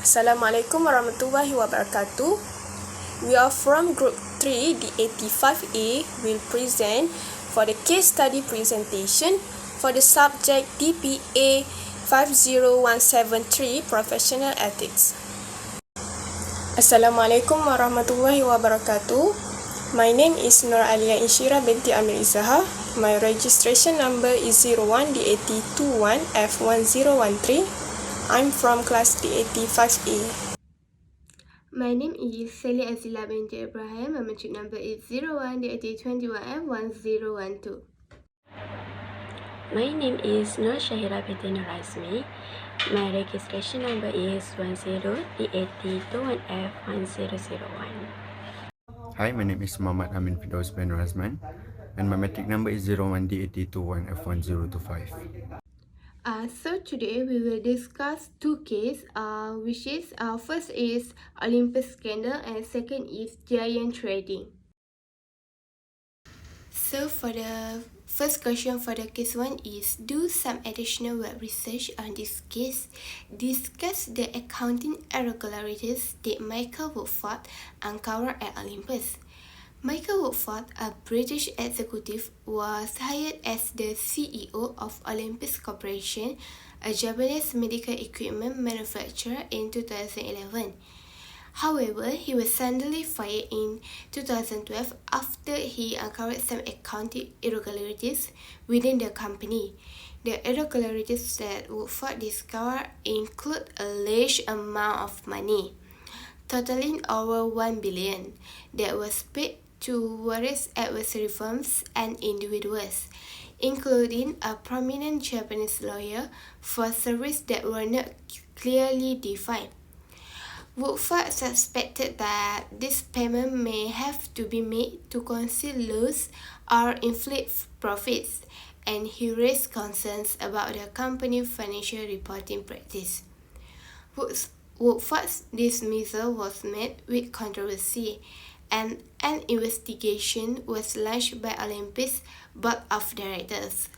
Assalamualaikum warahmatullahi wabarakatuh. We are from Group 3, DAT5A, will present for the case study presentation for the subject DPA50173 Professional Ethics. Assalamualaikum warahmatullahi wabarakatuh. My name is Nur Alia Inshira binti Amir Izaha. My registration number is 01DAT21F1013. I'm from class DAT5A. My name is Sally Azila binti Ibrahim. My matric number is 01DAT21F1012. My name is Nur Shahira binti Nur Azmi. My registration number is 10DAT21F1001. Hi, my name is Muhammad Amin Fidaus bin Razman, and my matric number is 01DAT21F1025. So today we will discuss two cases, which is first is Olympus scandal and second is Giant Trading. So for the first question for the case 1 is, do some additional web research on this case. Discuss the accounting irregularities that Michael Woodford uncovered at Olympus. Michael Woodford, a British executive, was hired as the CEO of Olympus Corporation, a Japanese medical equipment manufacturer, in 2011. However, he was suddenly fired in 2012 after he uncovered some accounting irregularities within the company. The irregularities that Woodford discovered include a large amount of money, totaling over 1 billion, that was paid to various advisory firms and individuals, including a prominent Japanese lawyer, for services that were not clearly defined. Woodford suspected that this payment may have to be made to conceal loss or inflate profits, and he raised concerns about the company's financial reporting practice. Woodford's dismissal was met with controversy, and an investigation was launched by Olympus Board of Directors.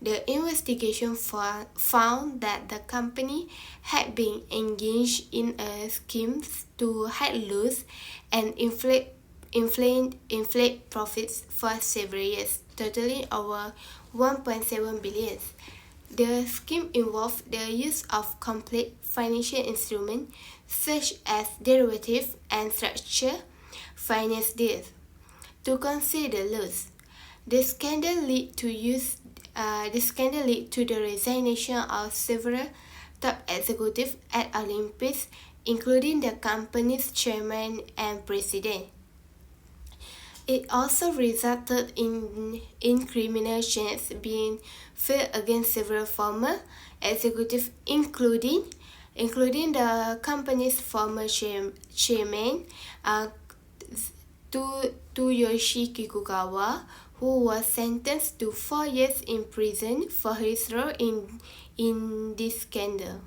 The investigation found that the company had been engaged in a scheme to hide loss and inflate profits for several years, totaling over 1.7 billion. The scheme involved the use of complex financial instruments such as derivatives and structured finance deals to conceal the loss. The scandal led to the resignation of several top executives at Olympus, including the company's chairman and president. It also resulted in criminal charges being filed against several former executives, including the company's former chairman, Tsuyoshi Kikukawa, who was sentenced to 4 years in prison for his role in this scandal.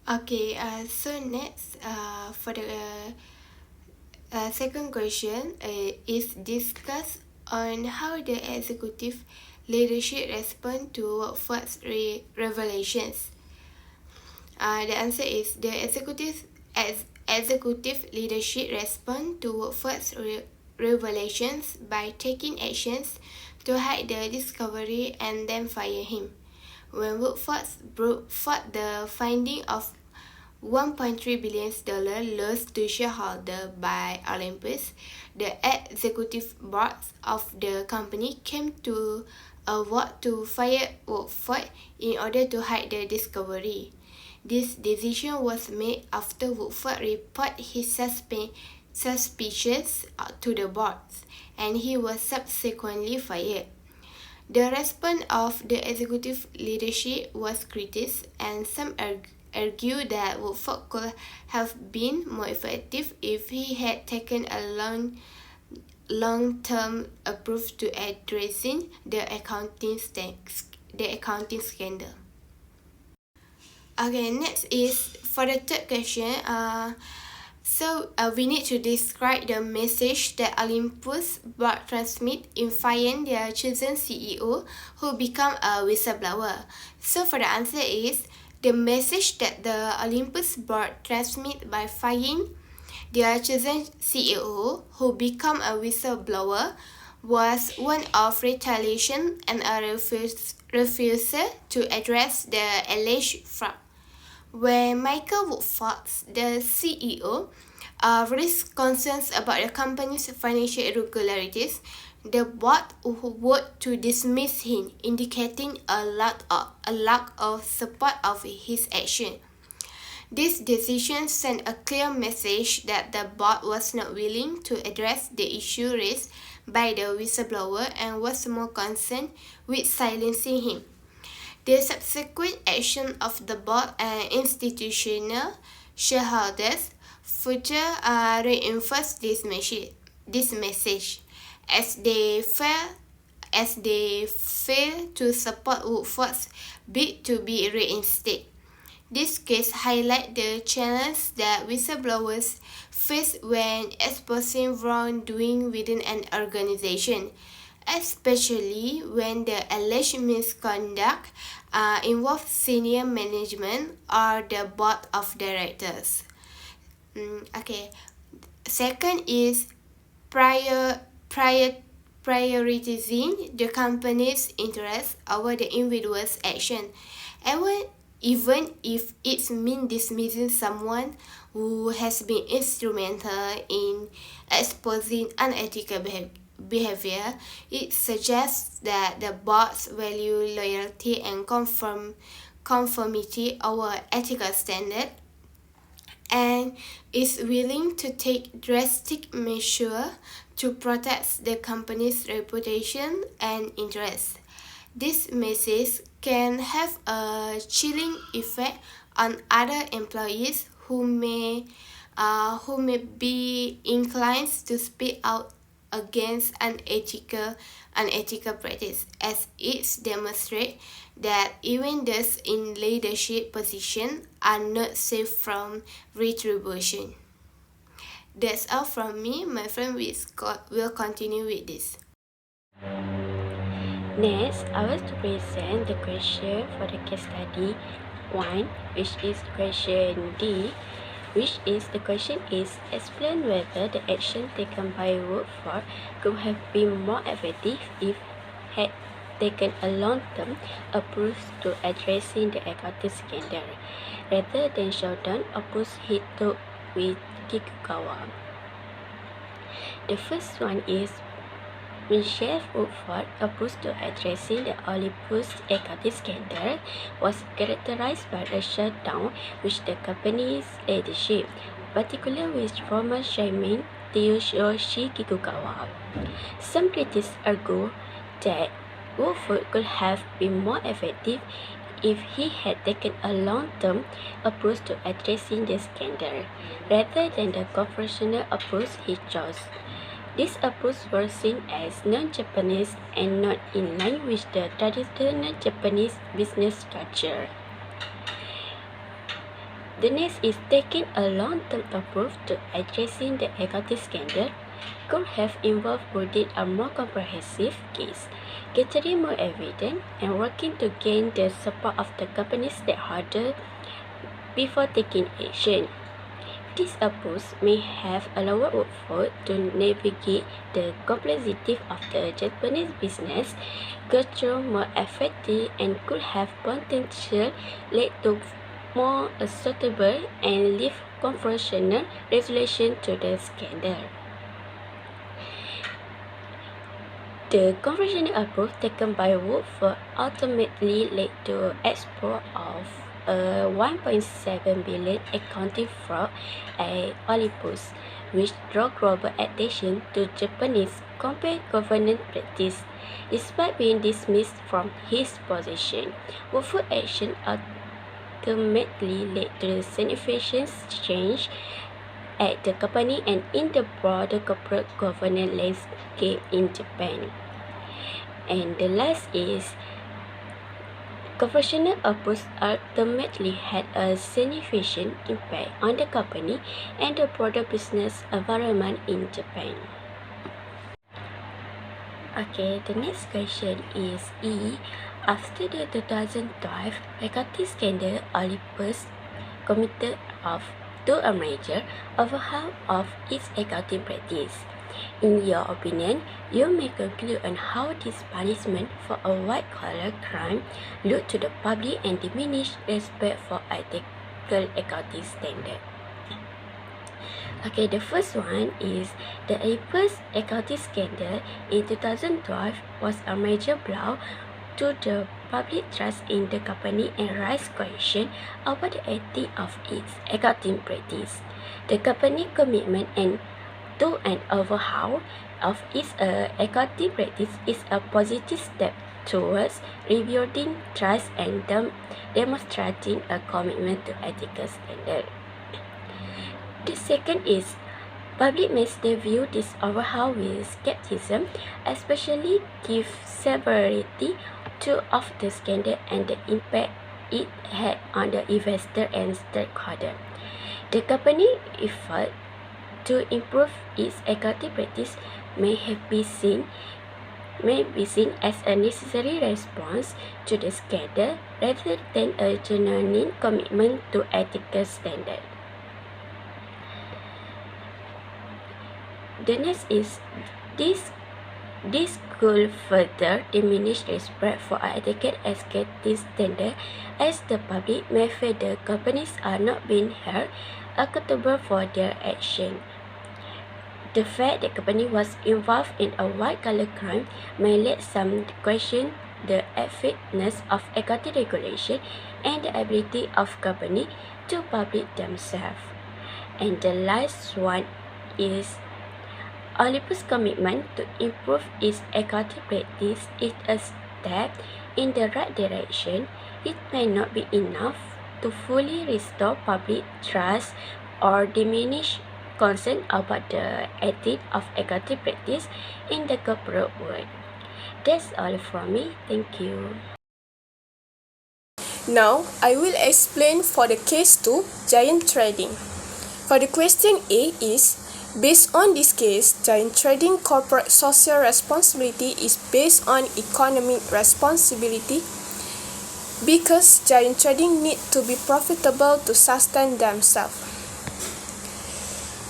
Okay, so next, for the second question is discuss on how the executive leadership respond to Woodford's revelations. The answer is the executive leadership respond to Woodford's revelations by taking actions to hide the discovery and then fire him. When Woodford brought forth the finding of $1.3 billion loss to shareholders by Olympus, the executive board of the company came to a vote to fire Woodford in order to hide the discovery. This decision was made after Woodford reported his suspicions to the board, and he was subsequently fired. The response of the executive leadership was criticized, and some argue that Woodford could have been more effective if he had taken a long-term approach to addressing the accounting scandal. Okay, next is for the third question. We need to describe the message that Olympus board transmit in firing their chosen CEO who become a whistleblower. So for the answer is, The message that the Olympus board transmit by firing their chosen CEO, who became a whistleblower, was one of retaliation and a refusal to address the alleged fraud. When Michael Woodford, the CEO, raised concerns about the company's financial irregularities, the board voted to dismiss him, indicating a lack of support of his action. This decision sent a clear message that the board was not willing to address the issue raised by the whistleblower and was more concerned with silencing him. The subsequent action of the board and institutional shareholders further reinforced this message, as they fail to support Woodford's bid to be reinstated. This case highlights the challenges that whistleblowers face when exposing wrongdoing within an organization, especially when the alleged misconduct involves senior management or the board of directors. Second is prioritizing the company's interests over the individual's action, even if it means dismissing someone who has been instrumental in exposing unethical behavior. It suggests that the boards value loyalty and conformity over ethical standards and is willing to take drastic measures to protect the company's reputation and interests. This message can have a chilling effect on other employees who may be inclined to speak out against unethical practice, as it demonstrates that even those in leadership positions are not safe from retribution. That's all from me. My friend will continue with this. Next, I will present the question for the case study 1, which is question D, which is the question is explain whether the action taken by Woodford could have been more effective if had taken a long-term approach to addressing the accounting scandal, rather than short-term approach he took with Kikukawa. The first one is Michelle Woodford's approach to addressing the Olympus accounting scandal was characterized by a shutdown with the company's leadership, particularly with former chairman Tsuyoshi Kikukawa. Some critics argue that Woodford could have been more effective if he had taken a long-term approach to addressing the scandal, rather than the confrontational approach he chose. This approach was seen as non-Japanese and not in line with the traditional Japanese business structure. The next is taking a long-term approach to addressing the accounting scandal could have involved holding a more comprehensive case, gathering more evidence, and working to gain the support of the company's stakeholders before taking action. This approach may have allowed Woodford to navigate the complexity of the Japanese business culture more effectively and could have potentially led to more suitable and less confrontational resolution to the scandal. The confrontational approach taken by Woodford ultimately led to export of a 1.7 billion accounting fraud at Olympus, which drew global attention to Japanese corporate governance practice. Despite being dismissed from his position, Woodford's action ultimately led to significant change at the company and in the broader corporate governance landscape in Japan. And the last is confrontational approach ultimately had a significant impact on the company and the broader business environment in Japan. Okay, the next question is E. After the 2012 equity scandal, Olympus committed to a major overhaul of its accounting practice. In your opinion, you may conclude on how this punishment for a white-collar crime led to the public and diminished respect for ethical accounting standards. Okay, the first one is the Olympus accounting scandal in 2012 was a major blow to the public trust in the company and raised question about the ethics of its accounting practice. The company commitment to an overhaul of its accounting practice is a positive step towards rebuilding trust and demonstrating a commitment to ethical standards. The second is public may still view this overhaul with skepticism, especially given severity of the scandal and the impact it had on the investor and stakeholder. The company effort to improve its accounting practice may be seen as a necessary response to the scandal rather than a genuine commitment to ethical standards. The next is this could further diminish respect for ethical accounting standards as the public may feel the companies are not being held accountable for their action. The fact that the company was involved in a white-collar crime may lead some to question the effectiveness of accounting regulation and the ability of companies to publish themselves. And the last one is Olympus' commitment to improve its accounting practice is a step in the right direction. It may not be enough to fully restore public trust or diminish concern about the ethics of accounting practice in the corporate world. That's all from me. Thank you. Now, I will explain for the case 2, giant trading. For the question A is, based on this case, giant trading corporate social responsibility is based on economic responsibility because giant trading need to be profitable to sustain themselves.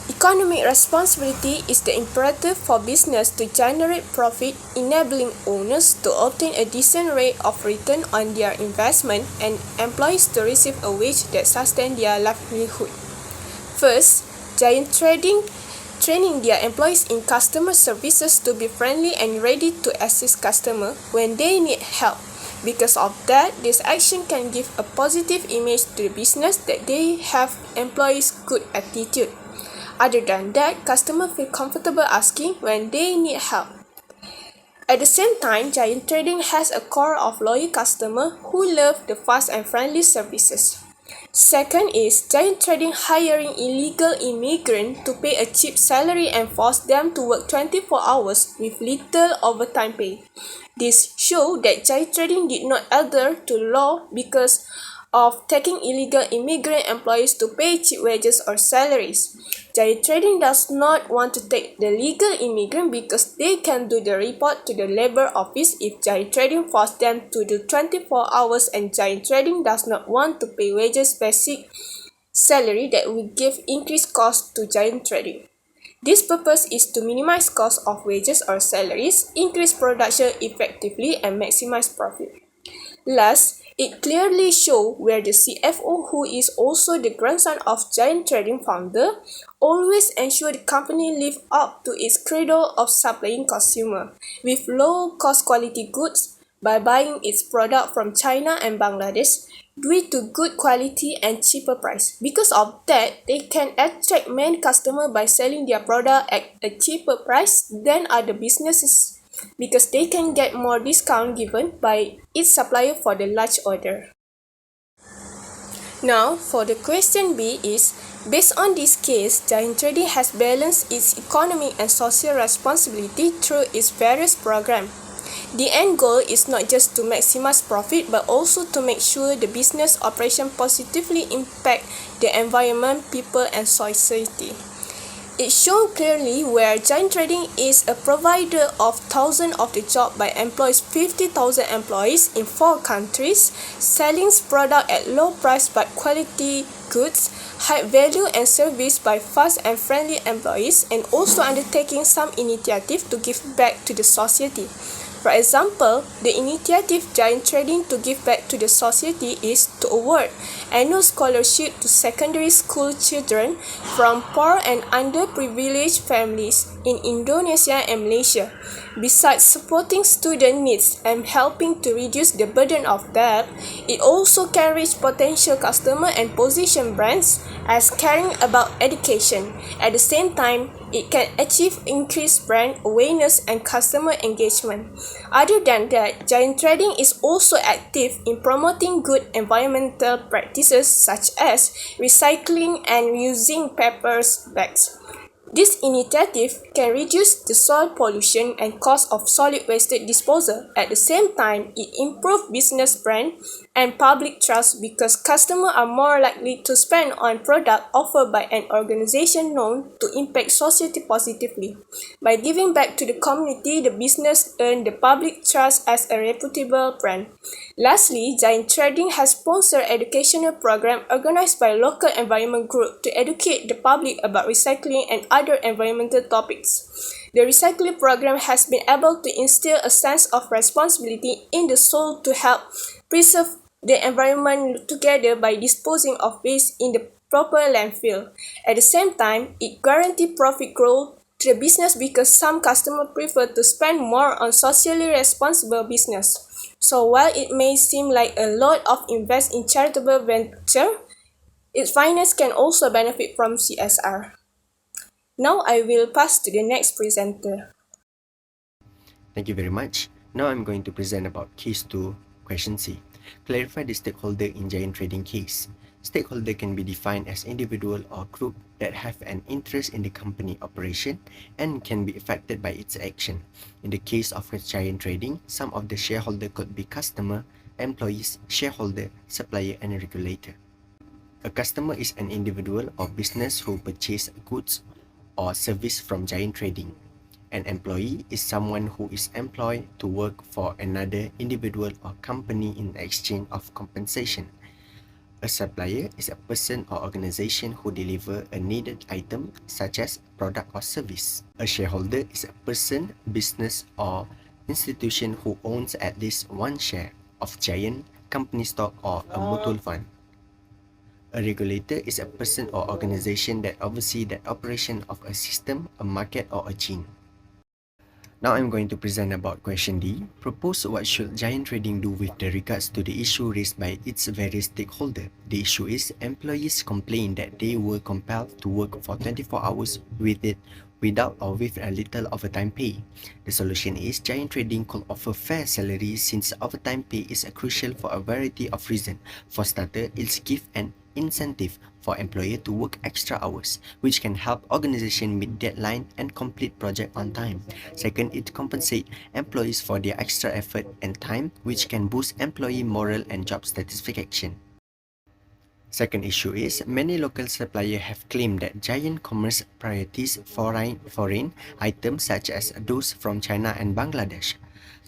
Economic responsibility is the imperative for business to generate profit, enabling owners to obtain a decent rate of return on their investment and employees to receive a wage that sustains their livelihood. First, giant trading training their employees in customer services to be friendly and ready to assist customers when they need help. Because of that, this action can give a positive image to the business that they have employees' good attitude. Other than that, customers feel comfortable asking when they need help. At the same time, giant trading has a core of loyal customers who love the fast and friendly services. Second is giant trading hiring illegal immigrants to pay a cheap salary and force them to work 24 hours with little overtime pay. This shows that giant trading did not adhere to law because of taking illegal immigrant employees to pay cheap wages or salaries. Giant trading does not want to take the legal immigrant because they can do the report to the labor office if giant trading forces them to do 24 hours and giant trading does not want to pay wages basic salary that will give increased cost to giant trading. This purpose is to minimize cost of wages or salaries, increase production effectively, and maximize profit. Last, it clearly shows where the CFO, who is also the grandson of giant trading founder, always ensure the company live up to its credo of supplying consumer with low-cost quality goods by buying its product from China and Bangladesh due to good quality and cheaper price. Because of that, they can attract many customers by selling their product at a cheaper price than other businesses because they can get more discount given by its supplier for the large order. Now, for the question B is, based on this case, giant trading has balanced its economic and social responsibility through its various programs. The end goal is not just to maximize profit but also to make sure the business operation positively impact the environment, people, and society. It shows clearly where Giant Trading is a provider of thousands of the job by employs 50,000 employees in 4 countries, selling product at low price but quality goods, high value and service by fast and friendly employees, and also undertaking some initiative to give back to the society. For example, the initiative Giant Trading to give back to the society is to award annual scholarship to secondary school children from poor and underprivileged families in Indonesia and Malaysia. Besides supporting student needs and helping to reduce the burden of debt, it also can reach potential customer and position brands as caring about education. At the same time, it can achieve increased brand awareness and customer engagement. Other than that, Giant Trading is also active in promoting good environmental practices such as recycling and reusing paper bags. This initiative can reduce the soil pollution and cost of solid waste disposal. At the same time, it improves business brand and public trust because customers are more likely to spend on product offered by an organization known to impact society positively. By giving back to the community, the business earns the public trust as a reputable brand. Lastly, Giant Trading has sponsored educational programs organized by local environment group to educate the public about recycling and other environmental topics. The recycling program has been able to instill a sense of responsibility in the soul to help preserve the environment together by disposing of waste in the proper landfill. At the same time, it guarantees profit growth to the business because some customers prefer to spend more on socially responsible business. So while it may seem like a lot of invest in charitable venture, its finance can also benefit from CSR. Now I will pass to the next presenter. Thank you very much. Now I'm going to present about case 2, question C. Clarify the stakeholder in Giant Trading case. Stakeholder can be defined as individual or group that have an interest in the company operation and can be affected by its action. In the case of Giant Trading, some of the shareholder could be customer, employees, shareholder, supplier, and regulator. A customer is an individual or business who purchase goods or service from Giant Trading. An employee is someone who is employed to work for another individual or company in exchange of compensation. A supplier is a person or organization who deliver a needed item such as product or service. A shareholder is a person, business, or institution who owns at least one share of Giant company stock or a mutual fund. A regulator is a person or organization that oversees the operation of a system, a market, or a chain. Now I'm going to present about question D. Propose what should Giant Trading do with regards to the issue raised by its various stakeholders. The issue is employees complain that they were compelled to work for 24 hours without or with a little overtime pay. The solution is Giant Trading could offer fair salaries since overtime pay is crucial for a variety of reasons. For starters, it gives an incentive for employer to work extra hours, which can help organization meet deadline and complete project on time. Second, it compensates employees for their extra effort and time, which can boost employee morale and job satisfaction. Second issue is many local suppliers have claimed that Giant Commerce priorities foreign items such as those from China and Bangladesh.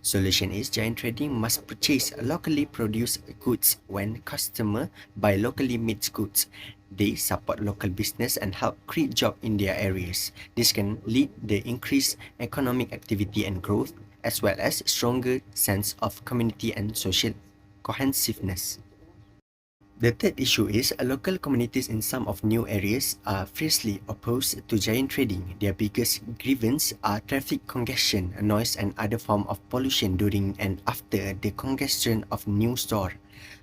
Solution is Giant Trading must purchase locally produced goods. When customers buy locally made goods, they support local business and help create jobs in their areas. This can lead to increased economic activity and growth, as well as stronger sense of community and social cohesiveness. The third issue is local communities in some of new areas are fiercely opposed to Giant Trading. Their biggest grievance are traffic congestion, noise, and other form of pollution during and after the congestion of new store.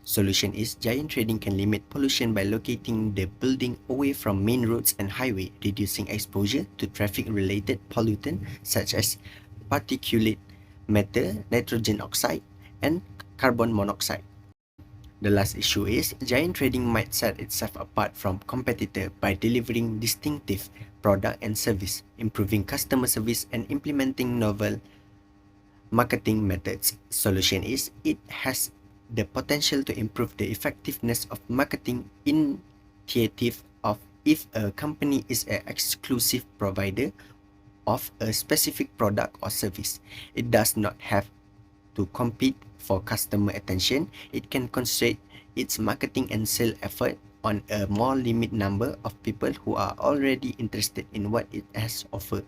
Solution is Giant Trading can limit pollution by locating the building away from main roads and highway, reducing exposure to traffic-related pollutant such as particulate matter, nitrogen oxide, and carbon monoxide. The last issue is Giant Trading might set itself apart from competitor by delivering distinctive product and service, improving customer service, and implementing novel marketing methods. Solution is it has the potential to improve the effectiveness of marketing initiative of if a company is an exclusive provider of a specific product or service, it does not have to compete for customer attention. It can concentrate its marketing and sale effort on a more limited number of people who are already interested in what it has offered.